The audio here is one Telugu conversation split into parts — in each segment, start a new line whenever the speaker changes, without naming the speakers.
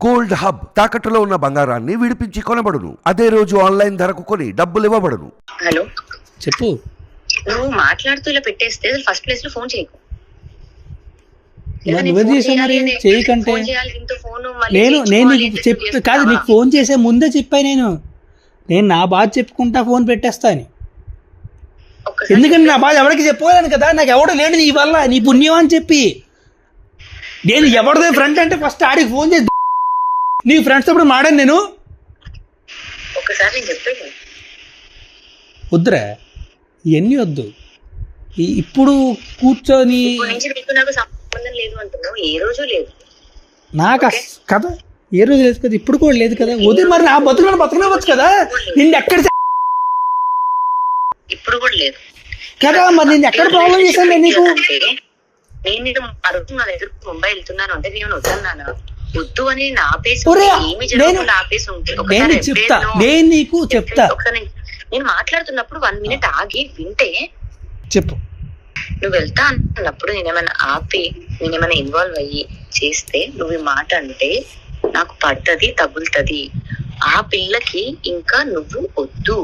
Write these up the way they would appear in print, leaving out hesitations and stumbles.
గోల్డ్ హబ్ తాకట్టులో ఉన్న బంగారాన్ని విడిపించి కొనబడును. అదే రోజు ఆన్లైన్ ధరకు కొని డబ్బులు ఇవ్వబడును.
హలో
చెప్పు.
నువ్వు మాట్లాడుతూ ఇలా పెట్టేస్తే ఫస్ట్ ప్లేస్ లో ఫోన్ చేయకు.
నువ్వే చేసావు మరి చేయకంటే. నేను నీకు చెప్తా కాదు, నీకు ఫోన్ చేసే ముందే చెప్పా నేను నా బాధ చెప్పుకుంటా ఫోన్ పెట్టేస్తా అని. ఎందుకంటే నా బాధ ఎవరికి చెప్పుకోలేను కదా, నాకు ఎవడో లేడు నీ వల్ల, నీ పుణ్యం అని చెప్పి. నేను ఎవరిదే ఫ్రెండ్ అంటే ఫస్ట్ ఆడికి ఫోన్ చేసి నీ ఫ్రెండ్స్ అప్పుడు మాడాను నేను. వద్దురా ఇవన్నీ వద్దు. ఇప్పుడు కూర్చొని నాకు కదా ఏ రోజు లేదు కదా, ఇప్పుడు కూడా లేదు కదా. వదిలి మరి నా బతుకునివ్వచ్చు కదా. నిన్ను ఎక్కడ
ఇప్పుడు కూడా లేదు
కదా, మరి నేను ఎక్కడ ప్రాబ్లం చేశాను నీకు?
నేను నా దగ్గర ముంబై వెళ్తున్నాను అంటే నేను వద్దన్నాను. వద్దు అని నా ఆపేసి
నేను చెప్తా, నేను నీకు చెప్తా.
నేను మాట్లాడుతున్నప్పుడు 1 minute ఆగి వింటే
చెప్పు.
నువ్వు వెళ్తా అన్నప్పుడు నేనేమైనా ఆపి నేనేమైనా ఇన్వాల్వ్ అయ్యి చేస్తే నువ్వు ఈ మాట అంటే నాకు పడుతుంది, తగులుతుంది. ఆ పిల్లకి ఇంకా నువ్వు వద్దు,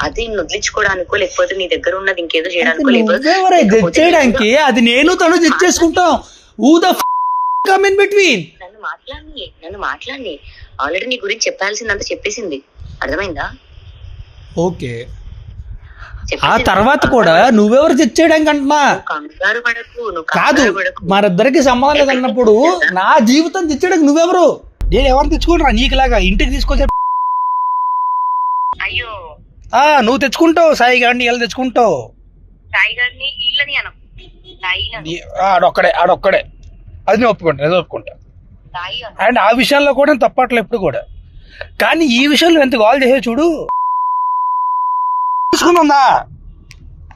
అది వదిలించుకోవడానికో లేకపోతే నీ దగ్గర ఉన్నది ఇంకేదో చేయడానికో
చేయడానికి అది నేను తను జడ్జ్ చేసుకుంటాం.
నన్ను మాట్లాడి ఆల్రెడీ నీ గురించి చెప్పాల్సిందంతా చెప్పేసింది, అర్థమైందా?
ఓకే, ఆ తర్వాత కూడా నువ్వెవరు జడ్జ్ చేయడానికి అంటున్నా కాదు. మరిద్దరికి సంబంధం లేదు అన్నప్పుడు నా జీవితం తెచ్చడానికి నువ్వెవరు? నేను ఎవరు తెచ్చుకుంటా నీకులాగా ఇంటికి తీసుకొచ్చే?
అయ్యో
నువ్వు తెచ్చుకుంటావు, సాయి గారిని ఇలా తెచ్చుకుంటావు. ఆడొక్కడే అది నేను ఒప్పుకుంటా. అండ్ ఆ విషయాల్లో కూడా నేను తప్పట్లే ఎప్పుడు కూడా. కానీ ఈ విషయంలో ఎంత కాల్ చేసే చూడు తీసుకుందా